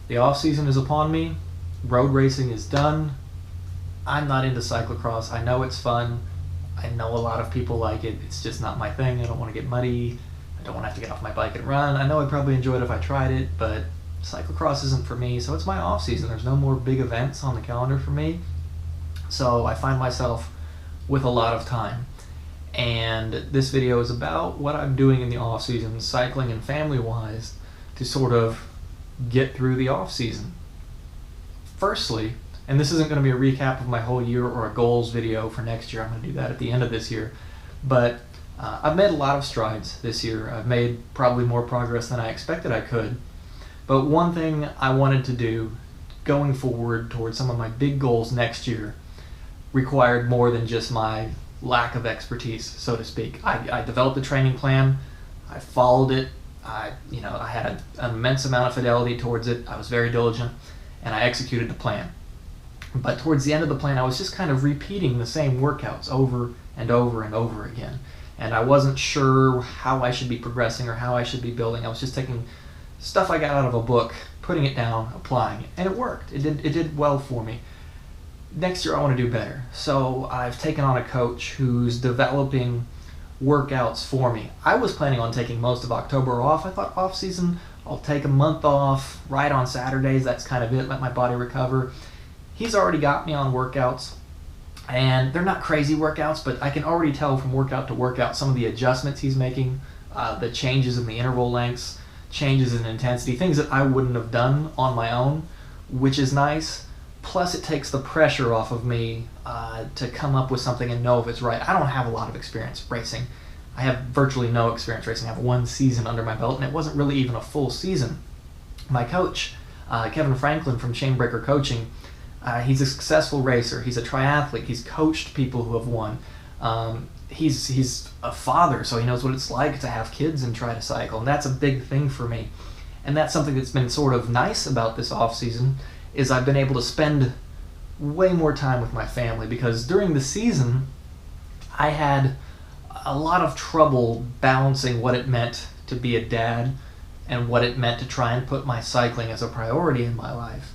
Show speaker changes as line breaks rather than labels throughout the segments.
The off season is upon me. Road racing is done. I'm not into cyclocross. I know it's fun. I know a lot of people like it. It's just not my thing. I don't want to get muddy. I don't want to have to get off my bike and run. I know I'd probably enjoy it if I tried it, but cyclocross isn't for me. So it's my off season. There's no more big events on the calendar for me. So I find myself with a lot of time. And this video is about what I'm doing in the off season, cycling and family wise, to sort of get through the off season. Firstly, and this isn't going to be a recap of my whole year or a goals video for next year. I'm going to do that at the end of this year. But I've made a lot of strides this year. I've made probably more progress than I expected I could. But one thing I wanted to do going forward towards some of my big goals next year required more than just my lack of expertise, so to speak. I developed a training plan. I followed it. I had an immense amount of fidelity towards it. I was very diligent, and I executed the plan. But towards the end of the plan, I was just kind of repeating the same workouts over and over and over again. And I wasn't sure how I should be progressing or how I should be building. I was just taking stuff I got out of a book, putting it down, applying it, and it worked. It did well for me. Next year I want to do better. So I've taken on a coach who's developing workouts for me. I was planning on taking most of October off. I thought off season, I'll take a month off, ride on Saturdays, that's kind of it, let my body recover. He's already got me on workouts, and they're not crazy workouts, but I can already tell from workout to workout some of the adjustments he's making, the changes in the interval lengths, changes in intensity, things that I wouldn't have done on my own, which is nice. Plus, it takes the pressure off of me to come up with something and know if it's right. I don't have a lot of experience racing. I have virtually no experience racing. I have one season under my belt, and it wasn't really even a full season. My coach, Kevin Franklin from Chainbreaker Coaching, he's a successful racer. He's a triathlete. He's coached people who have won. He's a father, so he knows what it's like to have kids and try to cycle, and that's a big thing for me. And that's something that's been sort of nice about this off season, is I've been able to spend way more time with my family, because during the season I had a lot of trouble balancing what it meant to be a dad and what it meant to try and put my cycling as a priority in my life.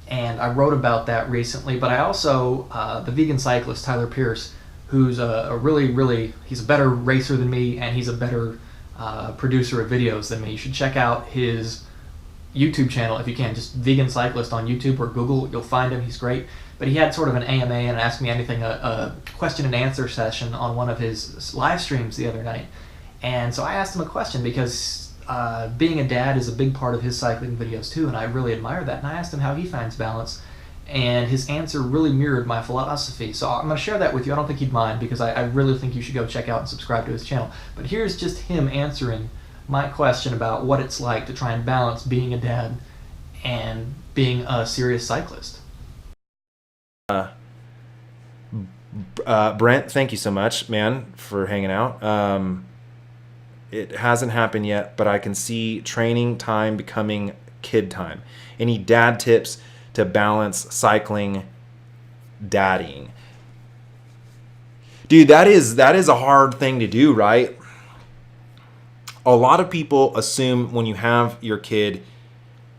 And I wrote about that recently, but I also, the vegan cyclist Tyler Pierce, who's a really, he's a better racer than me, and he's a better producer of videos than me. You should check out his YouTube channel if you can. Just Vegan Cyclist on YouTube or Google, you'll find him. He's great. But he had sort of an AMA and Ask Me Anything, a question and answer session on one of his live streams the other night. And so I asked him a question, because being a dad is a big part of his cycling videos too, and I really admire that. And I asked him how he finds balance, and his answer really mirrored my philosophy. So I'm going to share that with you. I don't think he'd mind, because I really think you should go check out and subscribe to his channel. But here's just him answering my question about what it's like to try and balance being a dad and being a serious cyclist.
Brent, thank you so much, man, for hanging out. It hasn't happened yet, but I can see training time becoming kid time. Any dad tips to balance cycling, daddying? Dude, that is a hard thing to do, right? A lot of people assume when you have your kid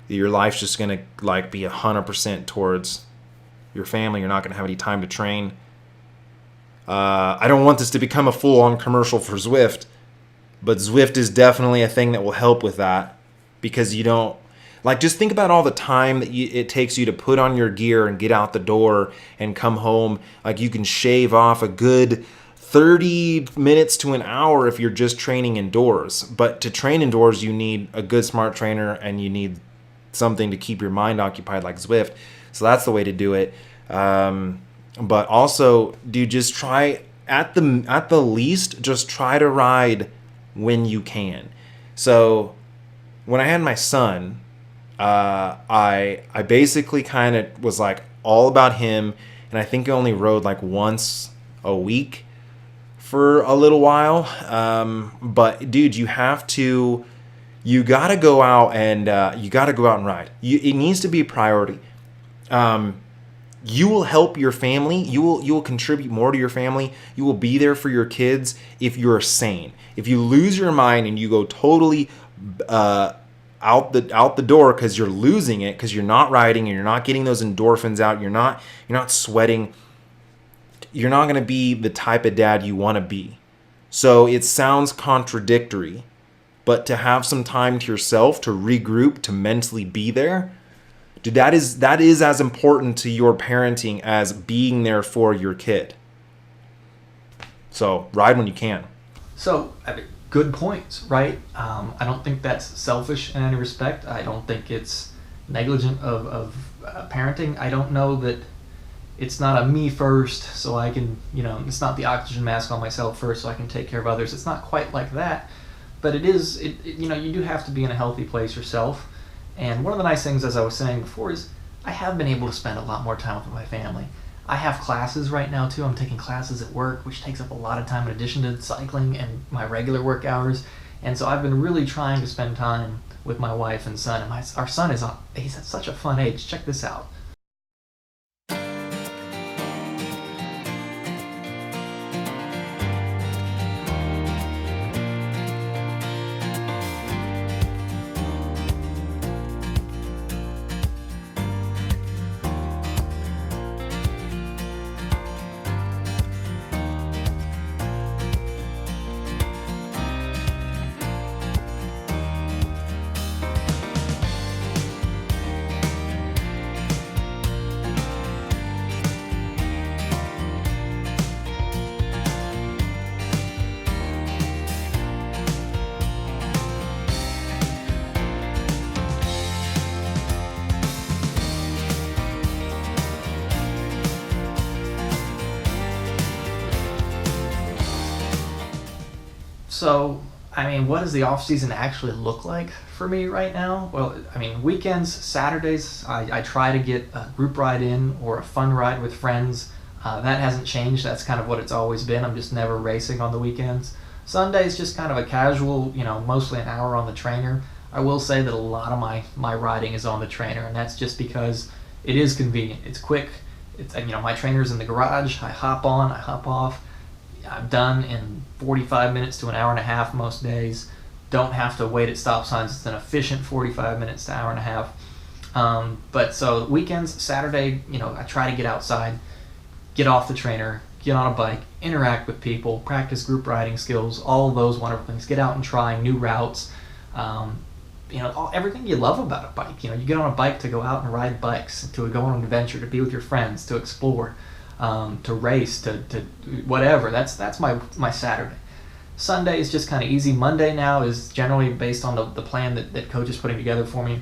that your life's just gonna be 100% towards your family. You're not gonna have any time to train. I don't want this to become a full-on commercial for Zwift, but Zwift is definitely a thing that will help with that, because you don't just think about all the time that it takes you to put on your gear and get out the door and come home. You can shave off a good 30 minutes to an hour if you're just training indoors. But to train indoors, you need a good smart trainer, and you need something to keep your mind occupied like Zwift. So that's the way to do it. But also, dude, just try at the least, just try to ride when you can. So when I had my son, I basically kind of was all about him, and I think I only rode once a week for a little while. But dude, you gotta go out and ride. It needs to be a priority. You will help your family. You will contribute more to your family. You will be there for your kids if you're sane. If you lose your mind and you go totally out the door because you're losing it, because you're not riding and you're not getting those endorphins out. You're not sweating. You're not going to be the type of dad you want to be. So it sounds contradictory, but to have some time to yourself, to regroup, to mentally be there, dude, that is as important to your parenting as being there for your kid. So ride when you can.
So, I mean, good points, right? I don't think that's selfish in any respect. I don't think it's negligent of parenting. I don't know that it's not a me first, so I can, it's not the oxygen mask on myself first so I can take care of others. It's not quite like that, but it is, you do have to be in a healthy place yourself. And one of the nice things, as I was saying before, is I have been able to spend a lot more time with my family. I have classes right now too. I'm taking classes at work, which takes up a lot of time in addition to cycling and my regular work hours. And so I've been really trying to spend time with my wife and son. And our son he's at such a fun age. Check this out. So, I mean, what does the off season actually look like for me right now? Well, I mean, weekends, Saturdays, I try to get a group ride in or a fun ride with friends. That hasn't changed. That's kind of what it's always been. I'm just never racing on the weekends. Sunday's just kind of a casual, mostly an hour on the trainer. I will say that a lot of my riding is on the trainer, and that's just because it is convenient. It's quick. It's, my trainer's in the garage. I hop on, I hop off. I'm done in 45 minutes to an hour and a half most days. Don't have to wait at stop signs. It's an efficient 45 minutes to hour and a half. But so weekends, Saturday, I try to get outside, get off the trainer, get on a bike, interact with people, practice group riding skills, all of those wonderful things. Get out and try new routes. Everything you love about a bike. You get on a bike to go out and ride bikes, to go on an adventure, to be with your friends, to explore. To race, to whatever. That's my Saturday. Sunday is just kind of easy. Monday now is generally based on the plan that coach is putting together for me.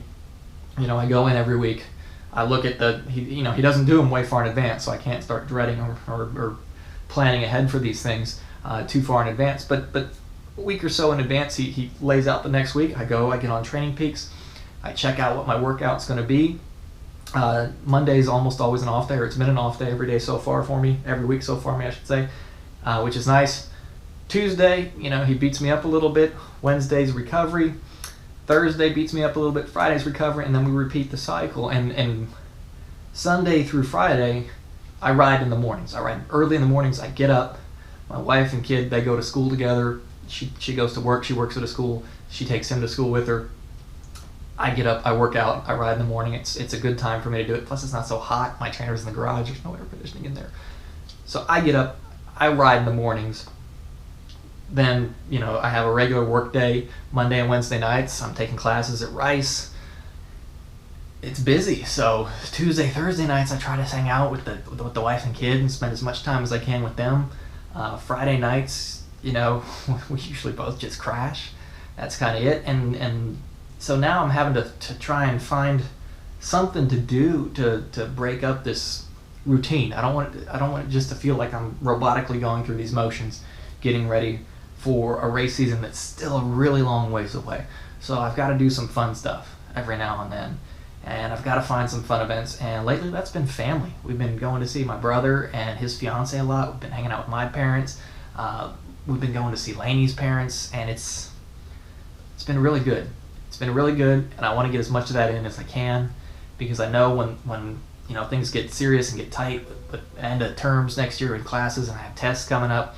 I go in every week. I look at he doesn't do them way far in advance, so I can't start dreading or planning ahead for these things too far in advance. But a week or so in advance, he lays out the next week. I get on Training Peaks. I check out what my workout's going to be. Monday is almost always an off day, or it's been an off day every day so far for me, every week so far, I should say, which is nice. Tuesday, he beats me up a little bit. Wednesday's recovery. Thursday beats me up a little bit. Friday's recovery, and then we repeat the cycle. And Sunday through Friday, I ride in the mornings. I ride early in the mornings. I get up. My wife and kid, they go to school together. She goes to work. She works at a school. She takes him to school with her. I get up, I work out, I ride in the morning. It's a good time for me to do it. Plus, it's not so hot. My trainer's in the garage. There's no air conditioning in there. So I get up, I ride in the mornings. Then, I have a regular work day, Monday and Wednesday nights. I'm taking classes at Rice. It's busy. So Tuesday, Thursday nights, I try to hang out with the wife and kid and spend as much time as I can with them. Friday nights, we usually both just crash. That's kind of it. And so now I'm having to try and find something to do to break up this routine. I don't want it just to feel like I'm robotically going through these motions, getting ready for a race season that's still a really long ways away. So I've got to do some fun stuff every now and then, and I've got to find some fun events. And lately, that's been family. We've been going to see my brother and his fiance a lot. We've been hanging out with my parents. We've been going to see Lainey's parents, and it's been really good. It's been really good, and I want to get as much of that in as I can, because I know when things get serious and get tight with end of terms next year in classes, and I have tests coming up,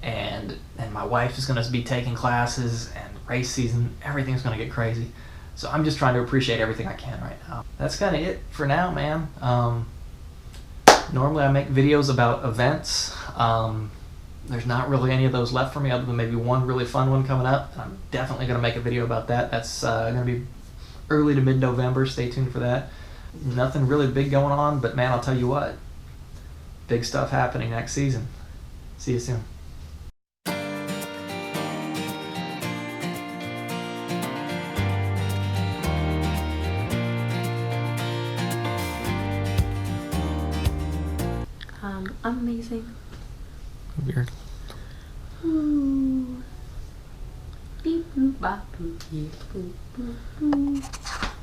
and my wife is going to be taking classes, and race season, everything's going to get crazy. So I'm just trying to appreciate everything I can right now. That's kind of it for now, man. Normally I make videos about events. There's not really any of those left for me other than maybe one really fun one coming up. And I'm definitely going to make a video about that. That's going to be early to mid-November. Stay tuned for that. Nothing really big going on, but man, I'll tell you what. Big stuff happening next season. See you soon.
I'm amazing.
Weird.
Ooh. Beep boop bop boop beep boop boop boop.